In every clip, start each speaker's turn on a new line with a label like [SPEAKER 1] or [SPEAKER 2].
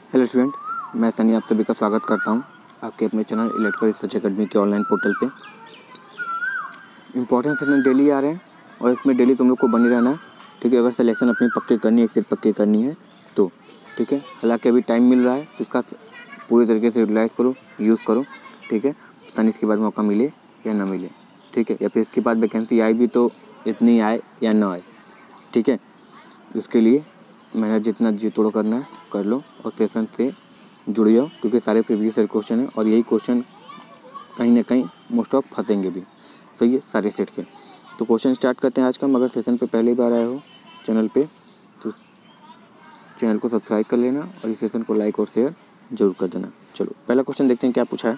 [SPEAKER 1] Hello student, मैं सनी आप सभी का स्वागत करता हूं आपके अपने चैनल इलेक्ट्रिकल रिसर्च अकेडमी के ऑनलाइन पोर्टल पे। इंपॉर्टेंट सेशन डेली आ रहे हैं और इसमें डेली तुम लोग को बने रहना है, ठीक है। अगर सिलेक्शन अपनी पक्की करनी है, एक सीट पक्की करनी है तो ठीक है। हालांकि अभी टाइम मिल रहा है तो इसका पूरी तरीके से यूटिलाइज़ करो, यूज़ करो, ठीक है। पता नहीं इसके बाद मौका मिले या ना मिले, ठीक है, या फिर इसके बाद वैकेंसी आए भी तो इतनी आए या ना आए, ठीक है। इसके लिए मेहनत जितना जी तोड़ करना है कर लो और सेशन से जुड़ जाओ, क्योंकि सारे प्रीवियस ईयर क्वेश्चन हैं और यही क्वेश्चन कहीं ना कहीं मोस्ट ऑफ फंसेंगे भी, सही है, सारे सेट के। तो क्वेश्चन स्टार्ट करते हैं आज का। मगर सेशन पे पहली बार आए हो चैनल पे तो चैनल को सब्सक्राइब कर लेना और इस सेशन को लाइक और शेयर जरूर कर देना। चलो पहला क्वेश्चन देखते हैं क्या पूछा है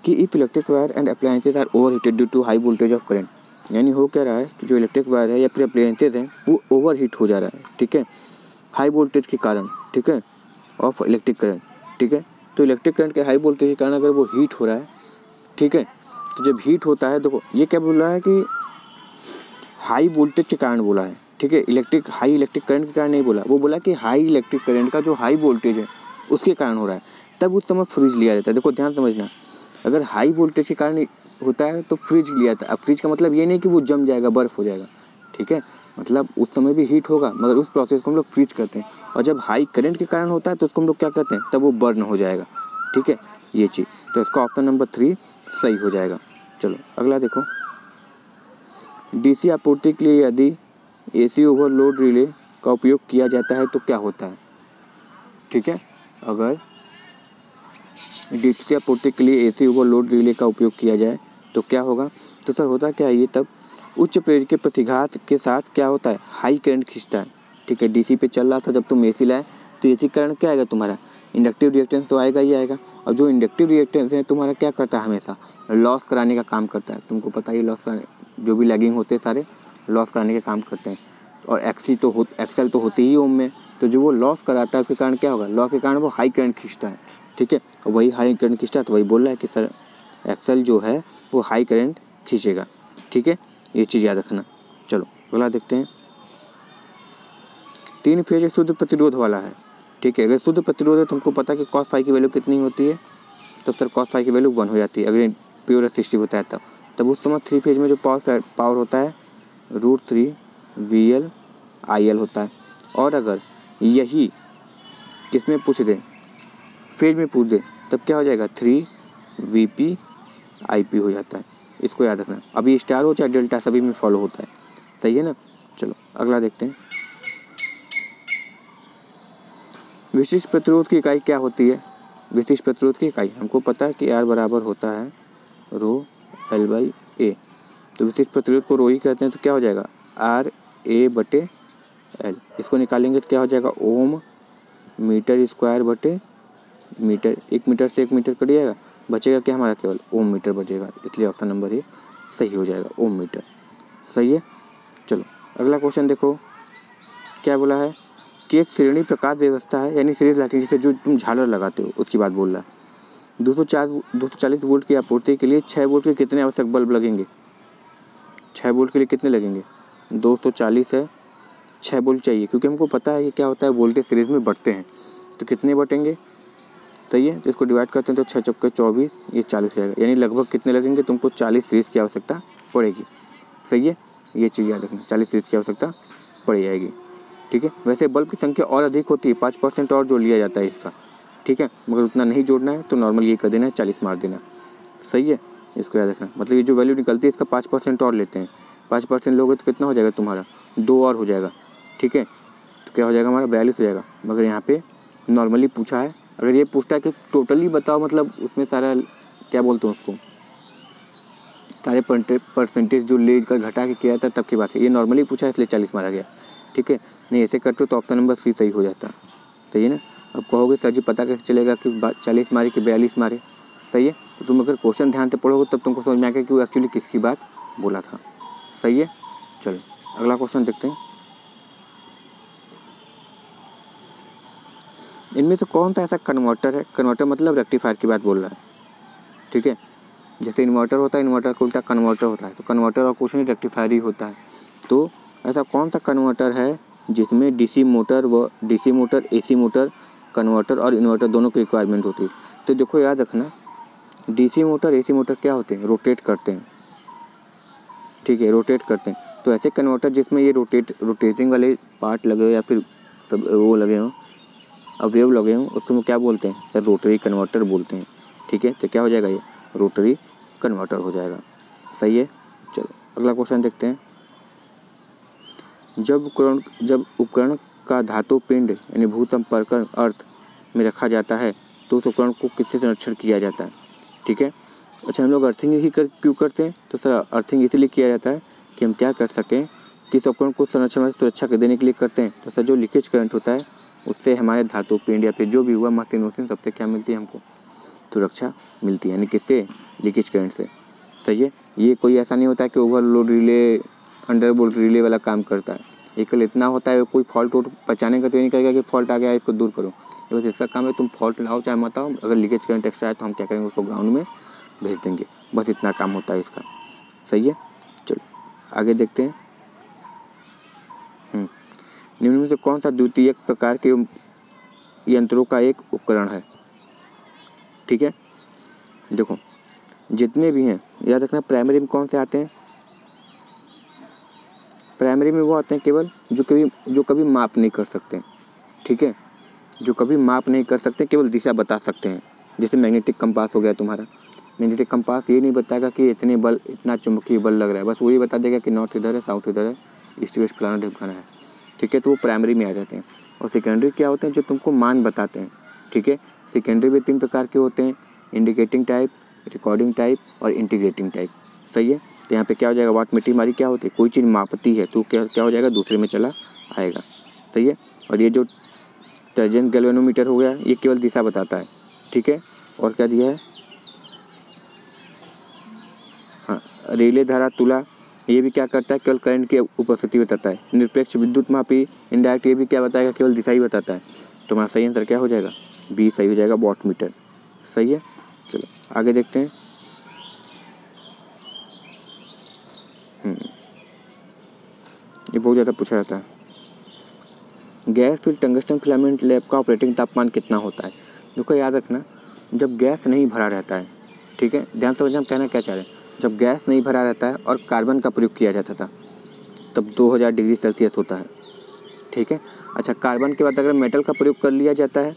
[SPEAKER 1] कि if electric wire and appliances are over heated due to high voltage of current. यानी हो क्या रहा है कि जो इलेक्ट्रिक वायर है या फिर अप्लायंसेज हैं वो ओवर हीट हो जा रहा है, ठीक है, हाई वोल्टेज के कारण, ठीक है, ऑफ इलेक्ट्रिक करंट, ठीक है। तो इलेक्ट्रिक करंट के हाई वोल्टेज के कारण अगर वो हीट हो रहा है, ठीक है, तो जब हीट होता है, देखो ये क्या बोल रहा है कि हाई वोल्टेज के कारण बोला है, ठीक है, हाई इलेक्ट्रिक करंट के कारण नहीं बोला, वो बोला कि हाई इलेक्ट्रिक करंट का जो हाई वोल्टेज है उसके कारण हो रहा है, तब उस समय फ्रिज लिया जाता है। देखो ध्यान समझना, अगर हाई वोल्टेज के कारण होता है तो फ्रिज लिया जाता है। अब फ्रिज का मतलब ये नहीं कि वो जम जाएगा, बर्फ़ हो जाएगा, ठीक है, मतलब उस समय भी हीट होगा, मगर उस प्रोसेस को हम लोग फ्रीज करते हैं। और जब हाई करंट के कारण होता है तो उसको हम लोग क्या करते हैं, तब वो बर्न हो जाएगा, ठीक है, ये चीज़। तो इसका ऑप्शन नंबर 3 सही हो जाएगा। चलो अगला देखो, डीसी आपूर्ति के लिए यदि एसी ओवरलोड रिले का उपयोग किया जाता है तो क्या होता है, ठीक है। अगर डीसी आपूर्ति के लिए एसी ओवरलोड रिले का उपयोग किया जाए तो क्या होगा, तो सर होता क्या है ये, तब उच्च प्रेरक के प्रतिघात के साथ क्या होता है, हाई करंट खींचता है, ठीक है। डीसी पे चल रहा था, जब तुम एसी लाए तो एसी करंट क्या आएगा तुम्हारा, इंडक्टिव रिएक्टेंस तो आएगा ही आएगा। और जो इंडक्टिव रिएक्टेंस है तुम्हारा क्या करता है, हमेशा लॉस कराने का काम करता है। तुमको पता ही, लॉस कराने जो भी लैगिंग होते हैं सारे लॉस कराने का काम करते हैं। और एक्सेल तो होती ही ओम में, तो जो वो लॉस कराता है उसके कारण क्या होगा, लॉस के कारण वो हाई करंट खींचता है, ठीक है। और वही हाई करंट खींचता है तो वही बोल रहा है कि सर एक्सेल जो है वो हाई करंट खींचेगा, ठीक है, ये चीज़ याद रखना। चलो अगला देखते हैं, 3 फेज शुद्ध प्रतिरोध वाला है, ठीक है। अगर शुद्ध प्रतिरोध है, तुमको पता है कि cos फाई की वैल्यू कितनी होती है, तब सर cos फाई की वैल्यू 1 हो जाती है। अगर प्योर रेसिस्टिव होता है तब उस समय 3 फेज में जो पावर होता है √3 VL IL होता है। और अगर यही किसमें पूछ दे, फेज में पूछ दे, तब क्या हो जाएगा, 3 VP IP हो जाता है। इसको याद रखना, अभी स्टार हो चाहे डेल्टा सभी में फॉलो होता है, सही है ना। चलो अगला देखते हैं, विशिष्ट प्रतिरोध की इकाई क्या होती है। विशिष्ट प्रतिरोध की इकाई हमको पता है कि R बराबर होता है ρL/A। तो विशिष्ट प्रतिरोध को रो ही कहते हैं, तो क्या हो जाएगा RA/L। इसको निकालेंगे तो क्या हो जाएगा, ओम मीटर स्क्वायर बटे मीटर, 1 मीटर से 1 मीटर कट जाएगा, बचेगा क्या हमारा, केवल ओम मीटर बचेगा। इसलिए ऑप्शन नंबर ए सही हो जाएगा, ओम मीटर, सही है। चलो अगला क्वेश्चन देखो, क्या बोला है कि एक श्रेणी प्रकाश व्यवस्था है, यानी सीरीज लाइटिंग, जिसे जो तुम झालर लगाते हो उसकी बात बोल रहा है। 240 वोल्ट की आपूर्ति के लिए 6 वोल्ट के कितने आवश्यक बल्ब लगेंगे। 6 वोल्ट के लिए कितने लगेंगे, 240 है, 6 वोल्ट चाहिए, क्योंकि हमको पता है ये क्या होता है, वोल्टेज सीरीज में बढ़ते हैं, तो कितने बटेंगे, सही है। तो इसको डिवाइड करते हैं तो 6 चौके 24, ये 40 रहेगा, यानी लगभग कितने लगेंगे, तुमको 40 सीरीज की आवश्यकता पड़ेगी, सही है, ये चीज़ याद रखना, 40 सीरीज की आवश्यकता पड़ जाएगी, ठीक है। वैसे बल्ब की संख्या और अधिक होती है, 5% और जोड़ लिया जाता है इसका, ठीक है, मगर उतना नहीं जोड़ना है तो नॉर्मल ये कर देना है, 40 मार देना, सही है, इसको याद रखना। मतलब ये जो वैल्यू निकलती है इसका 5% और लेते हैं, 5% लोगे तो कितना हो जाएगा तुम्हारा, 2 और हो जाएगा, ठीक है। तो क्या हो जाएगा हमारा, 42 हो जाएगा। मगर यहाँ पे नॉर्मली पूछा है, अगर ये पूछता है कि टोटली बताओ, मतलब उसमें सारा क्या बोलते हैं उसको, सारे परसेंटेज जो ले कर घटा के किया था तब की बात है, ये नॉर्मली पूछा है इसलिए 40 मारा गया, ठीक है। नहीं ऐसे करते हो तो ऑप्शन नंबर C सही हो जाता, सही है ना। अब कहोगे सर जी पता कैसे चलेगा कि 40 मारे कि 42 मारे, सही है। तो तुम अगर क्वेश्चन ध्यान से पढ़ोगे तब तुमको समझ में आएगा कि वो एक्चुअली किसकी बात बोला था, सही है। चलो अगला क्वेश्चन देखते हैं, इनमें से कौन सा ऐसा कन्वर्टर है, कन्वर्टर मतलब रेक्टिफायर की बात बोल रहा है, ठीक है। जैसे इन्वर्टर होता है, इन्वर्टर का उल्टा कन्वर्टर होता है, तो कन्वर्टर और कुछ नहीं रेक्टिफायर ही होता है। तो ऐसा कौन सा कन्वर्टर है जिसमें DC motor, AC motor converter और इन्वर्टर दोनों की रिक्वायरमेंट होती है। तो देखो याद रखना, डीसी मोटर एसी मोटर क्या होते हैं, रोटेट करते हैं, ठीक है, रोटेट करते हैं। तो ऐसे कन्वर्टर जिसमें ये रोटेटिंग वाले पार्ट लगे हो या फिर सब वो लगे हों, अब वेव लगे हों, उसको क्या बोलते हैं सर, रोटरी कन्वर्टर बोलते हैं, ठीक है। तो क्या हो जाएगा, ये रोटरी कन्वर्टर हो जाएगा, सही है। चलो अगला क्वेश्चन देखते हैं। जब उपकरण का धातु पिंड यानी भू संपर्क अर्थ में रखा जाता है तो उस उपकरण को किससे संरक्षण किया जाता है, ठीक है। अच्छा, हम लोग अर्थिंग ही क्यों करते हैं, तो सर अर्थिंग इसलिए किया जाता है कि हम क्या कर सकें, किस उपकरण को संरक्षण में सुरक्षा देने के लिए करते हैं। तो सर जो लीकेज करंट होता है उससे हमारे धातु पिंड या फिर जो भी हुआ मशीन सबसे क्या मिलती है, हमको सुरक्षा मिलती है, यानी किससे, लीकेज करंट से, सही है। ये कोई ऐसा नहीं होता है कि ओवरलोड रिले अंडरवोल्ट रिले वाला काम करता है। ये केवल इतना होता है, कोई फॉल्ट पहचाने का तो ये नहीं कहेगा कि फॉल्ट आ गया है इसको दूर करो, ये बस इसका काम है, तुम फॉल्ट लाओ चाहे मत आओ, अगर लीकेज करंट एक्स्ट्रा है तो हम क्या करेंगे, उसको ग्राउंड में भेज देंगे, बस इतना काम होता है इसका, सही है। चलो आगे देखते हैं। निम्न में से कौन सा द्वितीयक प्रकार के यंत्रों का एक उपकरण है, ठीक है। देखो जितने भी हैं याद रखना, प्राइमरी में कौन से आते हैं, प्राइमरी में वो आते हैं केवल जो कभी माप नहीं कर सकते, ठीक है, जो कभी माप नहीं कर सकते, केवल दिशा बता सकते हैं। जैसे मैग्नेटिक कंपास हो गया तुम्हारा, मैग्नेटिक कंपास ये नहीं बताएगा कि इतना चुंबकीय बल लग रहा है, बस वो ये बता देगा कि नॉर्थ इधर है, साउथ इधर है, ईस्ट वेस्ट फलाना ढिमकाना है, ठीक है। तो वो प्राइमरी में आ जाते हैं। और सेकेंडरी क्या होते हैं, जो तुमको मान बताते हैं, ठीक है। सेकेंडरी भी 3 प्रकार के होते हैं, इंडिकेटिंग टाइप, रिकॉर्डिंग टाइप और इंटीग्रेटिंग टाइप, सही है। तो यहाँ पे क्या हो जाएगा, वाट मीटर हमारी क्या होती है, कोई चीज़ मापती है तो क्या हो जाएगा, दूसरे में चला आएगा, सही है। और ये जो टर्जेंट गैल्वेनोमीटर हो गया, ये केवल दिशा बताता है, ठीक है। और क्या दिया है, हाँ, रिले धारा तुला, ये भी क्या करता है, केवल करंट की उपस्थिति बताता है। निरपेक्ष विद्युत मापी इंडायरेक्ट, ये भी क्या बताएगा, केवल दिशा ही बताता है। तो हमारा सही आंसर क्या हो जाएगा, बी सही हो जाएगा, वॉट मीटर, सही है। चलो आगे देखते हैं। ये बहुत ज़्यादा पूछा जाता है। Gas filled tungsten filament lamp का ऑपरेटिंग तापमान कितना होता है। देखो याद रखना, जब गैस नहीं भरा रहता है, ठीक है, ध्यान से समझना हम कहना क्या चाह रहे हैं। जब गैस नहीं भरा रहता है और कार्बन का प्रयोग किया जाता था तब 2000 डिग्री सेल्सियस होता है, ठीक है। अच्छा, कार्बन के बाद अगर मेटल का प्रयोग कर लिया जाता है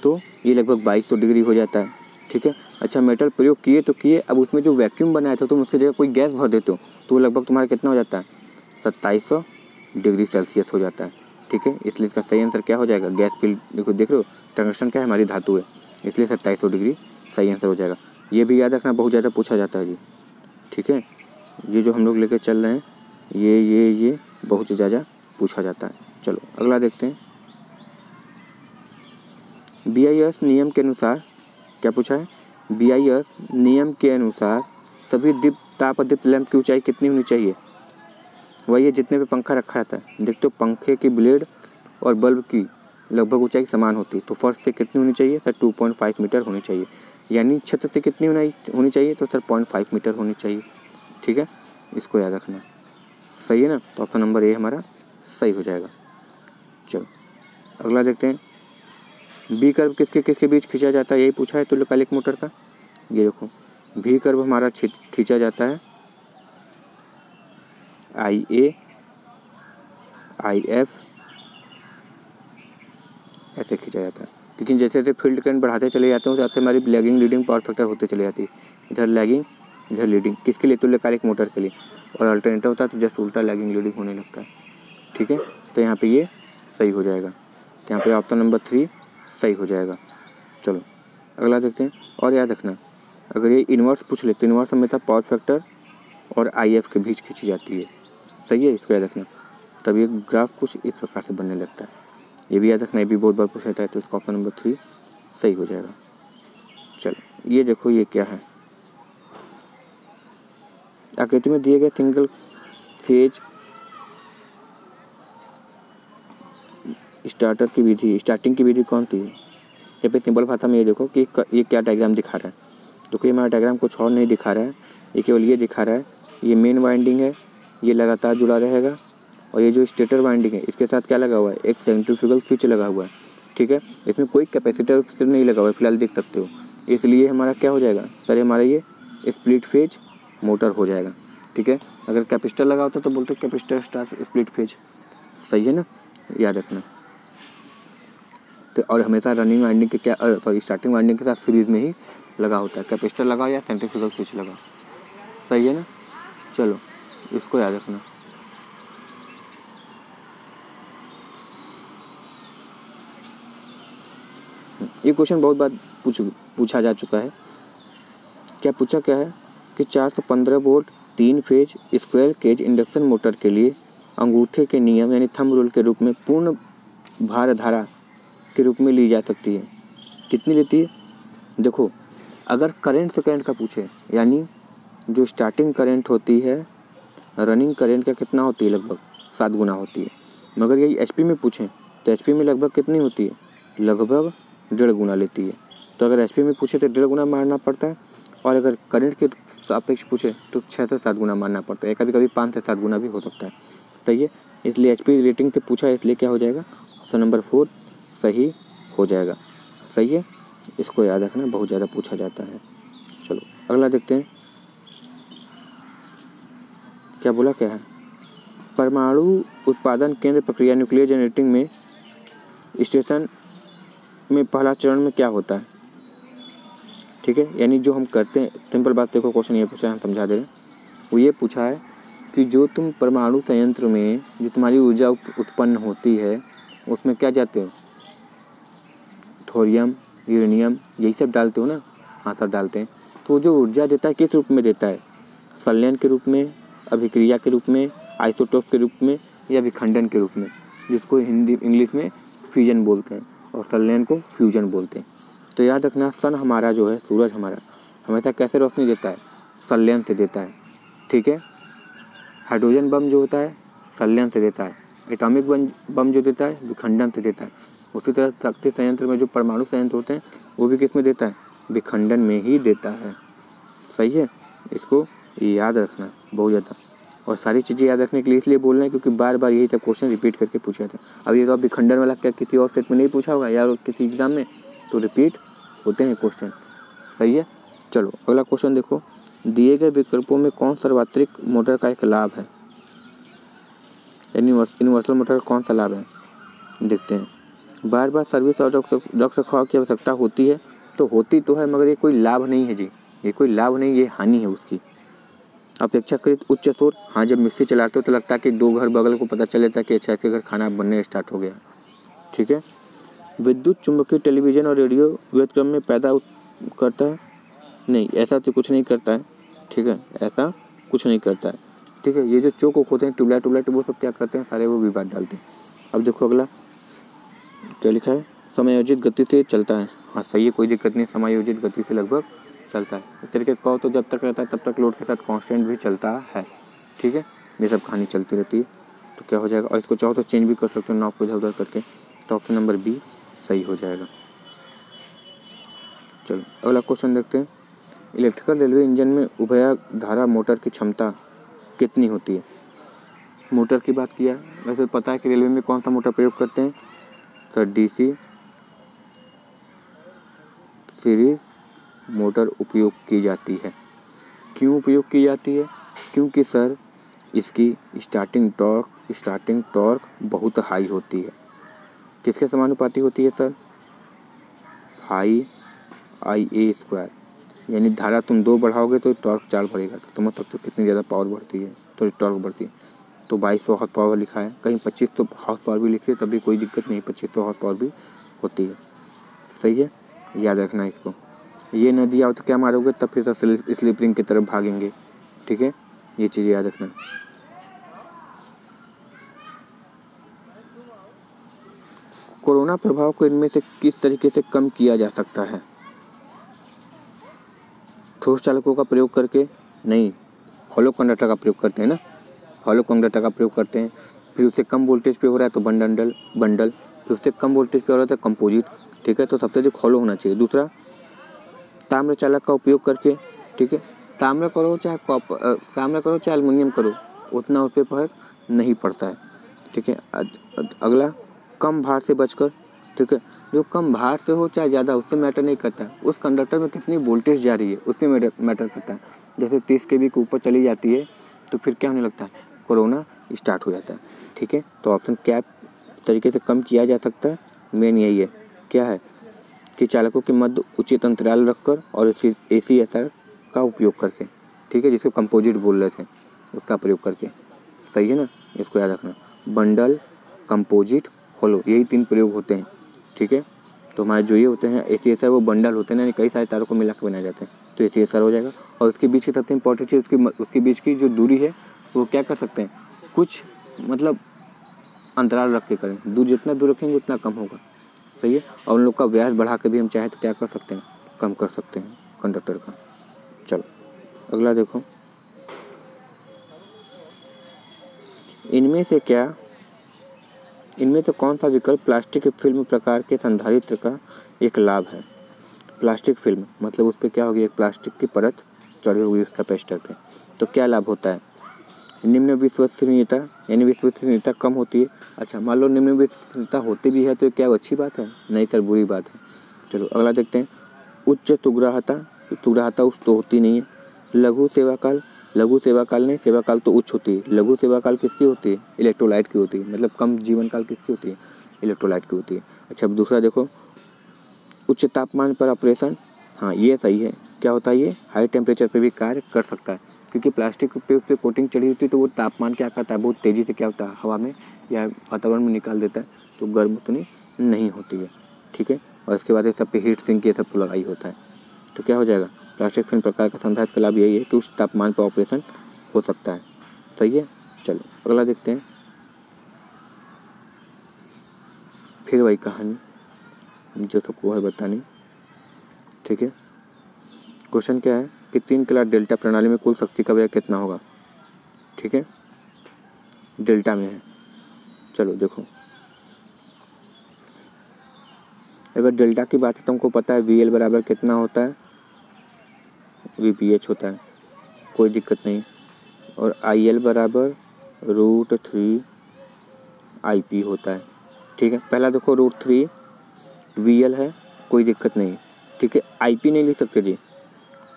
[SPEAKER 1] तो ये लगभग 2200 डिग्री हो जाता है, ठीक है। अच्छा, मेटल प्रयोग किए तो किए, अब उसमें जो वैक्यूम बनाया था तुम उसकी जगह कोई गैस भर देते हो तो लगभग तुम्हारा कितना हो जाता है, 2700 डिग्री सेल्सियस हो जाता है, ठीक है। इसलिए इसका सही आंसर क्या हो जाएगा, गैस फील्ड, देखो देख रहे हो टंगस्टन क्या है, हमारी धातु है, इसलिए 2700 डिग्री सही आंसर हो जाएगा। ये भी याद रखना, बहुत ज़्यादा पूछा जाता है जी, ठीक है। ये जो हम लोग लेकर चल रहे हैं ये बहुत ज़्यादा पूछा जाता है। चलो अगला देखते हैं। BIS नियम के अनुसार क्या पूछा है, BIS नियम के अनुसार सभी तापदीप्त लैंप की ऊंचाई कितनी होनी चाहिए, वही है जितने पे पंखा रखा रहता है। देखते हो पंखे की ब्लेड और बल्ब की लगभग ऊंचाई समान होती है, तो फर्श से कितनी होनी चाहिए सर, 2.5 मीटर होनी चाहिए। यानी छत से कितनी होनी चाहिए, तो सर 0.5 मीटर होनी चाहिए, ठीक है। इसको याद रखना, सही है ना। तो ऑप्शन नंबर ए हमारा सही हो जाएगा। चलो अगला देखते हैं। बी कर्व किसके बीच खींचा जाता है, यही पूछा है तुल्यकालिक मोटर का। ये देखो भी कर्व हमारा खींचा जाता है IA IF ऐसे खींचा जाता है, लेकिन जैसे जैसे फील्ड करंट बढ़ाते चले जाते हैं उससे हमारी लैगिंग लीडिंग पावर फैक्टर होते चले जाती है, इधर लैगिंग इधर लीडिंग, किसके लिए, तुल्यकालिक मोटर के लिए। और अल्टरनेटर होता है तो जस्ट उल्टा लैगिंग लीडिंग होने लगता है, ठीक है। तो यहाँ पे ये सही हो जाएगा, तो यहाँ पे ऑप्शन नंबर 3 सही हो जाएगा। चलो अगला देखते हैं। और याद रखना, अगर ये इन्वर्स पूछ ले तो इन्वर्स हमेशा पावर फैक्टर और IF के बीच खींची जाती है, सही है, इसको याद रखना। तब ये ग्राफ कुछ इस प्रकार से बनने लगता है, ये भी याद रखना, ये भी बहुत बार पूछा जाता है, तो इसका ऑप्शन नंबर 3 सही हो जाएगा। चलो ये देखो ये क्या है, आकृति में दिए गए सिंगल फेज स्टार्टिंग की विधि कौन सी है। यहाँ पे सिंपल भाषा में ये देखो कि ये क्या डायग्राम दिखा रहा है। देखो ये हमारा डायग्राम कुछ और नहीं दिखा रहा है, ये केवल ये दिखा रहा है, ये मेन वाइंडिंग है, ये लगातार जुड़ा रहेगा, और ये जो स्टेटर वाइंडिंग है इसके साथ क्या लगा हुआ है, एक सेंट्रीफ्यूगल स्विच लगा हुआ है, ठीक ठीक है। इसमें कोई कैपेसिटर नहीं लगा हुआ है, फिलहाल देख सकते हो, इसलिए हमारा क्या हो जाएगा सर, हमारा ये स्प्लिट फेज मोटर हो जाएगा, ठीक है। अगर कैपेसिटर लगा होता तो बोलते कैपेसिटर स्टार स्प्लिट फेज, सही है ना, याद रखना। तो और हमेशा रनिंग वाइंडिंग के क्या सॉरी स्टार्टिंग वाइंडिंग के साथ सीरीज में ही लगा होता है, कैपेसिटर लगा या सेंट्रीफ्यूगल स्विच लगा, सही है ना। चलो इसको याद रखना। ये क्वेश्चन बहुत बार पूछा जा चुका है। क्या पूछा क्या है कि 415 volt 3 phase square cage induction motor के लिए अंगूठे के नियम यानी थंब रूल के रूप में पूर्ण भार धारा के रूप में ली जा सकती है, कितनी लेती है। देखो अगर करंट से करंट का पूछे, यानी जो स्टार्टिंग करंट होती है रनिंग करंट का कितना होती है, लगभग 7 गुना होती है। मगर यही एचपी में पूछें तो एचपी में लगभग कितनी होती है, लगभग 1.5 गुना लेती है। तो अगर एचपी में पूछे तो 1.5 गुना मारना पड़ता है, और अगर करंट के सापेक्ष पूछे तो 6 से 7 गुना मारना पड़ता है, कभी कभी 5 से 7 गुना भी हो सकता है, सही है। इसलिए एचपी रेटिंग से पूछा है, इसलिए क्या हो जाएगा, ऑप्शन नंबर 4 सही हो जाएगा, सही है। इसको याद रखना, बहुत ज़्यादा पूछा जाता है। चलो अगला देखते हैं क्या बोला, क्या है। परमाणु उत्पादन केंद्र प्रक्रिया न्यूक्लियर जनरेटिंग में स्टेशन में पहला चरण में क्या होता है, ठीक है। यानी जो हम करते हैं, सिंपल बात देखो, क्वेश्चन ये पूछा है, हम समझा दे रहे हैं। वो ये पूछा है कि जो तुम परमाणु संयंत्र में जो तुम्हारी ऊर्जा उत्पन्न होती है उसमें क्या जाते हो, थोरियम यूरेनियम यही सब डालते हो ना, हाँ सब डालते हैं। तो जो ऊर्जा देता है किस रूप में देता है, संलयन के रूप में, अभिक्रिया के रूप में, आइसोटोप के रूप में, या विखंडन के रूप में, जिसको हिंदी इंग्लिश में फ्यूजन बोलते हैं और संलयन को फ्यूजन बोलते हैं। तो याद रखना, सन हमारा जो है, सूरज हमारा हमेशा कैसे रोशनी देता है, संलयन से देता है, ठीक है। हाइड्रोजन बम जो होता है संलयन से देता है, एटॉमिक बम जो देता है विखंडन से देता है। उसी तरह शक्ति संयंत्र में जो परमाणु संयंत्र होते हैं वो भी किस में देता है, विखंडन में ही देता है, सही है। इसको याद रखना बहुत ज़्यादा, और सारी चीज़ें याद रखने के लिए इसलिए बोल रहे हैं क्योंकि बार बार यही सब क्वेश्चन रिपीट करके पूछा था। अब ये तो अब विखंडन वाला क्या किसी और सेट में नहीं पूछा होगा या किसी एग्जाम में, तो रिपीट होते हैं क्वेश्चन, सही है। चलो अगला क्वेश्चन देखो, दिए गए विकल्पों में कौन सार्वत्रिक मोटर का एक लाभ है, यानी यूनिवर्सल मोटर का कौन सा लाभ है, देखते हैं। बार बार सर्विस और रख रखाव की आवश्यकता होती है, तो होती तो है मगर ये कोई लाभ नहीं है जी, ये कोई लाभ नहीं, ये हानि है उसकी। अपेक्षाकृत उच्च शोर, हाँ जब मिक्सी चलाते हो तो लगता है कि 2 घर बगल को पता चल जाता है कि अच्छा इसके घर खाना बनने स्टार्ट हो गया, ठीक है। विद्युत चुंबकीय टेलीविज़न और रेडियो व्युत्क्रम में पैदा करता है, नहीं ऐसा तो कुछ नहीं करता है, ठीक है, ऐसा कुछ नहीं करता है, ठीक है। ये जो चोक होते हैं ट्यूबलाइट वो सब क्या करते हैं, सारे वो विवाद डालते हैं। अब देखो अगला क्या लिखा है, समायोजित गति से चलता है, हाँ सही है, कोई दिक्कत नहीं, समायोजित गति से लगभग चलता है। इस तरीके से कहो तो जब तक रहता है तब तक लोड के साथ कांस्टेंट भी चलता है, ठीक है। ये सब कहानी चलती रहती है, तो क्या हो जाएगा, और इसको चाहो तो चेंज भी कर सकते हो नॉब को इधर उधर करके, तो ऑप्शन नंबर बी सही हो जाएगा। चलो अगला क्वेश्चन देखते हैं, इलेक्ट्रिकल रेलवे इंजन में उभय धारा मोटर की क्षमता कितनी होती है। मोटर की बात किया, वैसे पता है कि रेलवे में कौन सा मोटर प्रयोग करते हैं, सर डीसी सीरीज मोटर उपयोग की जाती है। क्यों उपयोग की जाती है, क्योंकि सर इसकी स्टार्टिंग टॉर्क बहुत हाई होती है। किसके समानुपाती होती है सर, IA², यानी धारा तुम 2 बढ़ाओगे तो टॉर्क 4 बढ़ेगा, तो समझ सकते हो कितनी ज़्यादा पावर बढ़ती है, तो टॉर्क बढ़ती है। तो 2200 हॉर्स पावर लिखा है, कहीं 2500 हॉर्स पावर भी लिखिए तब भी कोई दिक्कत नहीं, 2500 हॉर्स पावर भी होती है, सही है, याद रखना इसको। ये न दिया हो तो क्या मारोगे, तब फिर स्लिप रिंग की तरफ भागेंगे, ठीक है, ये चीज़ याद रखना। कोरोना प्रभाव को इनमें से किस तरीके से कम किया जा सकता है, ठोस चालकों का प्रयोग करके, नहीं हॉलो कंडक्टर का प्रयोग करते हैं ना, हॉलो कंडक्टर का प्रयोग करते हैं। फिर उससे कम वोल्टेज पे हो रहा है तो बंडल, फिर उससे कम वोल्टेज पे हो रहा है तो कंपोजिट, ठीक है। तो सबसे अधिक हॉलो होना चाहिए। दूसरा ताम्र चालक का उपयोग करके, ठीक है, ताम्र करो चाहे एल्युमिनियम करो, उतना उस पर फर्क नहीं पड़ता है, ठीक है। अगला कम भार से बचकर, ठीक है, जो कम भार से हो चाहे ज़्यादा, उससे मैटर नहीं करता। उस कंडक्टर में कितनी वोल्टेज जा रही है उसमें मैटर करता है। जैसे 30 kV के ऊपर चली जाती है तो फिर क्या होने लगता है, कोरोना स्टार्ट हो जाता है। ठीक है, तो ऑप्शन क्या तरीके से कम किया जा सकता है, मेन यही है। क्या है कि चालकों के मध्य उचित अंतराल रखकर और ACSR का उपयोग करके, ठीक है, जिसको कंपोजिट बोल रहे थे, उसका प्रयोग करके। सही है ना, इसको याद रखना। बंडल, कंपोजिट, होलो, यही 3 प्रयोग होते हैं। ठीक है, तो हमारे जो ये होते हैं ACSR वो बंडल होते हैं, यानी कई सारे तारों को मिला के बनाए जाते हैं, तो ACSR हो जाएगा। और उसके बीच की सबसे इंपॉर्टेंट चीज़ उसके बीच की जो दूरी है वो क्या कर सकते हैं, कुछ मतलब अंतराल रख के करें। दूर जितना दूर रखेंगे उतना कम होगा। सही है, और उन लोग का व्यास बढ़ा के भी हम चाहें तो क्या कर सकते हैं, कम कर सकते हैं कंडक्टर का। चलो अगला देखो, इनमें से कौन सा विकल्प प्लास्टिक फिल्म प्रकार के संधारित्र का एक लाभ है। प्लास्टिक फिल्म मतलब उस पर क्या होगी, एक प्लास्टिक की परत चढ़ी हुई उस कैपेसिटर पे, तो क्या लाभ होता है, निम्न विश्वसनीयता, यानी विश्वसनीयता कम होती है। अच्छा, मान लो निम्न विश्वसनीयता होती भी है तो क्या अच्छी बात है, नहीं सर बुरी बात है। चलो अगला देखते हैं, उच्च तुग्राहता उच्च तो होती नहीं है। लघु सेवाकाल नहीं, सेवाकाल तो उच्च होती है। लघु सेवाकाल किसकी होती है, इलेक्ट्रोलाइट की होती है, मतलब कम जीवन काल किसकी होती है, इलेक्ट्रोलाइट की होती है। अच्छा अब दूसरा देखो, उच्च तापमान पर ऑपरेशन, हाँ ये सही है। क्या होता है, ये हाई टेम्परेचर पे भी कार्य कर सकता है, क्योंकि प्लास्टिक पे उस पर कोटिंग चढ़ी होती है तो वो तापमान क्या करता है, बहुत तेज़ी से क्या होता है, हवा में या वातावरण में निकाल देता है, तो गर्म उतनी नहीं होती है। ठीक है, और इसके बाद ये सब पे हीट सिंक ये सब तो लगा ही होता है। तो क्या हो जाएगा, प्लास्टिक फिल्म प्रकार का संधारित्र का लाभ यही है कि उस तापमान पर ऑपरेशन हो सकता है। सही है, चलो अगला देखते हैं। फिर वही कहानी जो सबको है बतानी। ठीक है, क्वेश्चन क्या है कि 3 कला डेल्टा प्रणाली में कुल शक्ति का व्यय कितना होगा। ठीक है, डेल्टा में है। चलो देखो, अगर डेल्टा की बात है तो हमको पता है VL बराबर कितना होता है, VPH होता है, कोई दिक्कत नहीं। और IL बराबर √3IP होता है। ठीक है, पहला देखो √3 VL है, कोई दिक्कत नहीं। ठीक है, IP नहीं लिख सकते जी।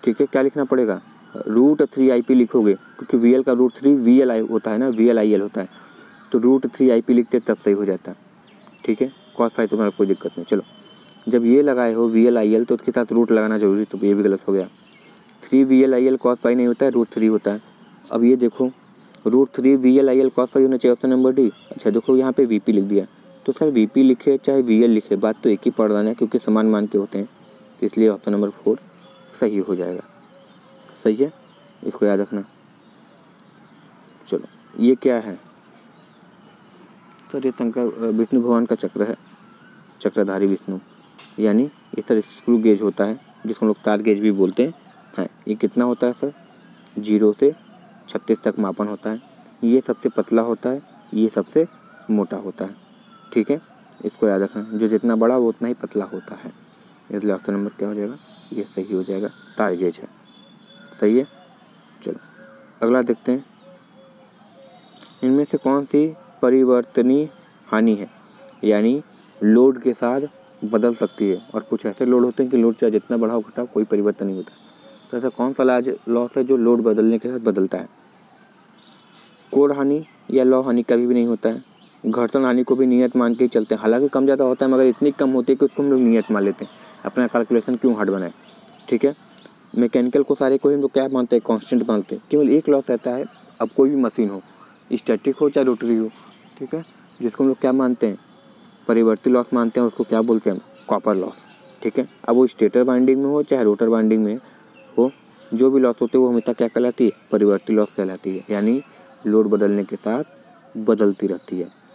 [SPEAKER 1] ठीक है, क्या लिखना पड़ेगा, √3IP लिखोगे, क्योंकि VL का √3 VL होता है ना, VLIL होता है, तो √3IP लिखते तब सही हो जाता है। ठीक है, cos फाई तुम्हारा कोई दिक्कत नहीं। चलो जब ये लगाए हो VLIL तो उसके साथ रूट लगाना जरूरी, तो ये भी गलत हो गया। 3 VLIL cos फाई नहीं होता है, √3 होता है। अब ये देखो √3 VLIL cos फाई होना चाहिए, ऑप्शन नंबर डी। अच्छा देखो यहाँ पे VP लिख दिया, तो सर VP लिखे चाहे VL लिखे बात तो एक ही पड़ रहा है, क्योंकि समान मान के होते हैं, तो इसलिए ऑप्शन नंबर 4 सही हो जाएगा। सही है, इसको याद रखना। चलो ये क्या है सर, ये शंकर विष्णु भगवान का चक्र है, चक्रधारी विष्णु, यानी ये सर स्क्रू गेज होता है, जिसको लोग तार गेज भी बोलते हैं। ये कितना होता है सर, 0 से 36 तक मापन होता है। ये सबसे पतला होता है, ये सबसे मोटा होता है। ठीक है, इसको याद रखना, जो जितना बड़ा वो उतना ही पतला होता है, इसलिए ऑप्शन नंबर क्या हो जाएगा, ये सही हो जाएगा, तार गेज है। सही है, चलो अगला देखते हैं, इनमें से कौन सी परिवर्तनीय हानि है, यानी लोड के साथ बदल सकती है। और कुछ ऐसे लोड होते हैं कि लोड चाहे जितना बढ़ाओ घटाओ कोई परिवर्तन नहीं होता। तो ऐसा कौन सा लॉस है जो लोड बदलने के साथ बदलता है। कोर हानि या लौ हानि कभी भी नहीं होता है। घर्षण हानि को भी नियत मान के ही चलते हैं, हालांकि कम ज़्यादा होता है, मगर इतनी कम होती है कि उसको हम लोग नियत मान लेते हैं, अपना कैलकुलेशन क्यों हार्ड बनाए। ठीक है, मैकेनिकल को सारे को हम लोग क्या मानते हैं, कांस्टेंट मानते हैं। केवल एक लॉस रहता है, अब कोई भी मशीन हो, स्टैटिक हो चाहे रोटरी हो, ठीक है, जिसको हम लोग क्या मानते हैं, परिवर्ती लॉस मानते हैं, उसको क्या बोलते हैं, कॉपर लॉस। ठीक है, अब वो स्टेटर बाइंडिंग में हो चाहे रोटर बाइंडिंग में हो, जो भी लॉस होते हैं वो हमेशा क्या कहलाती है, परिवर्ती लॉस कहलाती है, यानी लोड बदलने के साथ बदलती रहती है।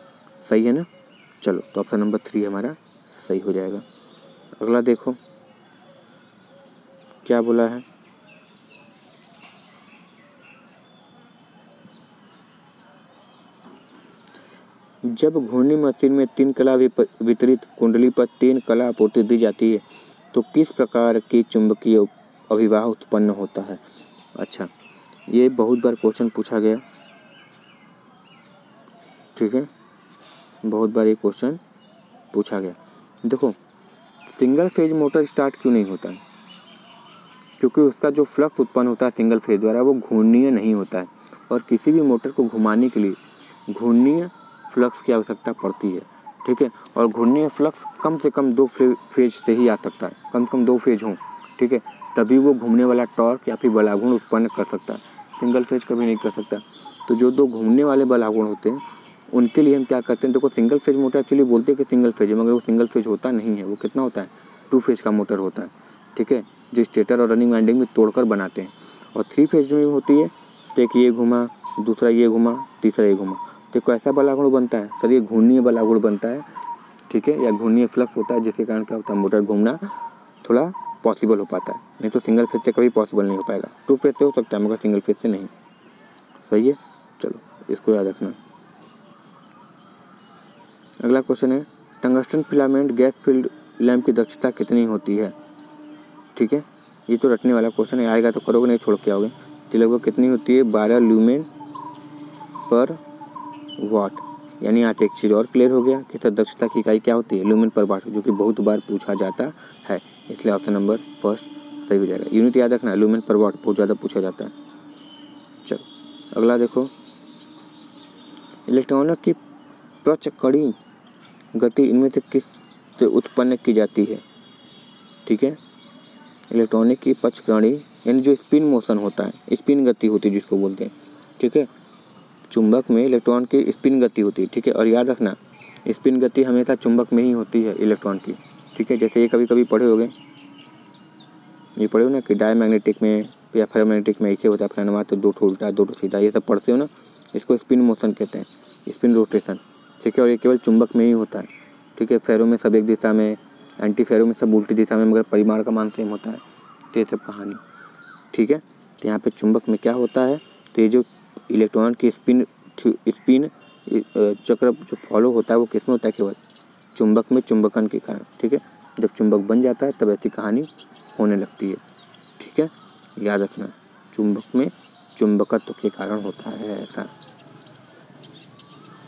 [SPEAKER 1] सही है ना, चलो तो ऑप्शन नंबर 3 हमारा सही हो जाएगा। अगला देखो क्या बोला है, जब घूर्णी मशीन में 3 कला वितरित कुंडली पर 3 कला आपूर्ति दी जाती है तो किस प्रकार की चुंबकीय अभिवाह उत्पन्न होता है। अच्छा, ये बहुत बार क्वेश्चन पूछा गया। ठीक है, बहुत बार ये क्वेश्चन पूछा गया। देखो सिंगल फेज मोटर स्टार्ट क्यों नहीं होता है? क्योंकि उसका जो फ्लक्स उत्पन्न होता है सिंगल फेज द्वारा वो घूर्णीय नहीं होता है, और किसी भी मोटर को घुमाने के लिए घूर्णीय फ्लक्स की आवश्यकता पड़ती है। ठीक है, और घूर्णीय फ्लक्स कम से कम 2 फेज से ही आ सकता है, कम से कम 2 फेज हों। ठीक है, तभी वो घूमने वाला टॉर्क या फिर बलागुण उत्पन्न कर सकता है, सिंगल फेज कभी नहीं कर सकता। तो जो 2 घूमने वाले बलागुण होते हैं उनके लिए हम क्या करते हैं, देखो सिंगल फेज मोटर एक्चुअली बोलते हैं कि सिंगल फेज है, मगर वो सिंगल फेज होता नहीं है, वो कितना होता है 2 फेज का मोटर होता है। ठीक है, जो स्टेटर और रनिंग वाइंडिंग में तोड़कर बनाते हैं। और 3 फेज में होती है, तो एक ये घुमा, दूसरा ये घुमा, तीसरा ये घुमा, तो कैसा बलागुण बनता है सर, ये घूर्णीय बलागुण बनता है। ठीक है, या घूर्णीय फ्लक्स होता है, जिसके कारण क्या होता है मोटर घूमना थोड़ा पॉसिबल हो पाता है, नहीं तो सिंगल फेज से कभी पॉसिबल नहीं हो पाएगा। 2 फेज से हो सकता है मगर सिंगल फेज से नहीं। सही है, चलो इसको याद रखना। अगला क्वेश्चन है, tungsten filament gas field lamp की दक्षता कितनी होती है? ठीक है, ये तो रटने वाला क्वेश्चन है, आएगा तो करोगे नहीं छोड़ के आओगे। तो लगभग कितनी होती है, 12 ल्यूमेन पर वाट। यानी आज एक चीज़ और क्लियर हो गया कि सर दक्षता की इकाई क्या होती है, ल्यूमेन पर वाट, जो कि बहुत बार पूछा जाता है, इसलिए ऑप्शन नंबर फर्स्ट सही हो जाएगा। यूनिट याद रखना, ल्यूमेन पर वाट बहुत ज़्यादा पूछा जाता है। चलो अगला देखो, इलेक्ट्रॉनों की प्रचक्कड़ी गति इनमें से किस से उत्पन्न की जाती है? ठीक है, इलेक्ट्रॉनिक की पचकड़ी यानी जो स्पिन मोशन होता है, स्पिन गति होती है जिसको बोलते हैं। ठीक है, चुंबक में इलेक्ट्रॉन की स्पिन गति होती है। ठीक है, और याद रखना स्पिन गति हमेशा चुंबक में ही होती है इलेक्ट्रॉन की। ठीक है, जैसे ये कभी कभी पढ़े होगे, ये पढ़े हो ना कि डायमैग्नेटिक में या फेरोमैग्नेटिक में ऐसे होता है, फलाना तो 2 उल्टा 2 सीधा, ये सब पढ़ते हो ना, इसको स्पिन मोशन कहते हैं, स्पिन रोटेशन। ठीक है, और ये केवल चुंबक में ही होता है। ठीक है, फेरो में सब एक दिशा में, एंटी फेरो में सब उल्टी दिशा में, मगर परिमाण का मान सेम होता है। तो ये सब कहानी। ठीक है, तो यहाँ पे चुंबक में क्या होता है, तो ये जो इलेक्ट्रॉन की स्पिन चक्र जो फॉलो होता है वो किस में होता है, केवल चुंबक में, चुंबकन के कारण। ठीक है, जब चुंबक बन जाता है तब ऐसी कहानी होने लगती है। ठीक है, याद रखना चुंबक में चुंबकत्व के कारण होता है ऐसा।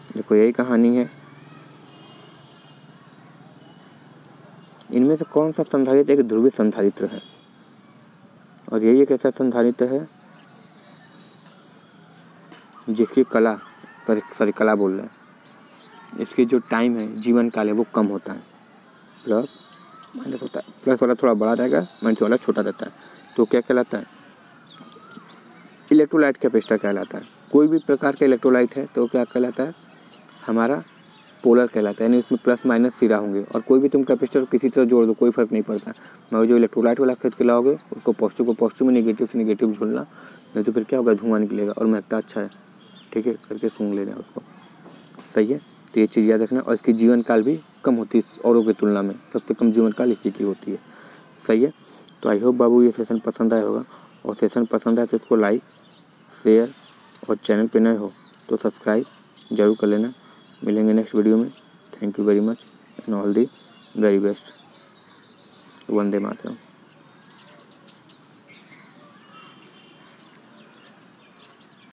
[SPEAKER 1] देखो यही कहानी है। इनमें से कौन सा संधारित्र एक ध्रुवीय संधारित्र है? और यही एक ऐसा संधारित्र है जिसकी कला बोल रहे हैं, इसकी जो टाइम है, जीवन काल है, वो कम होता है, प्लस माइनस होता है। प्लस वाला थोड़ा बड़ा रहेगा, माइनस वाला छोटा रहता है। तो क्या कहलाता है, इलेक्ट्रोलाइट कैपेसिटर कहलाता है। कोई भी प्रकार का इलेक्ट्रोलाइट है तो क्या कहलाता है, हमारा पोलर कहलाता है, यानी उसमें प्लस माइनस सिरा होंगे। और कोई भी तुम कैपेसिटर किसी तरह जोड़ दो, कोई फर्क नहीं पड़ता, मगर जो इलेक्ट्रोलाइट वाला खरीद के लाओगे उसको पॉजिटिव को पॉजिटिव में, नेगेटिव से नेगेटिव जोड़ना, नहीं तो फिर क्या होगा, धुआं निकलेगा और महकता अच्छा है। ठीक है, करके सूंघ लेना उसको। सही है, तो ये चीज़ याद रखना। और इसकी जीवन काल भी कम होती है औरों की तुलना में, सबसे कम जीवन काल इसी की होती है। सही है, तो आई होप बाबू ये सेशन पसंद आया होगा, और सेशन पसंद आए तो इसको लाइक, शेयर, और चैनल पे नए हो तो सब्सक्राइब जरूर कर लेना। मिलेंगे नेक्स्ट वीडियो में। Thank you very much and all the very best. Vande Mataram.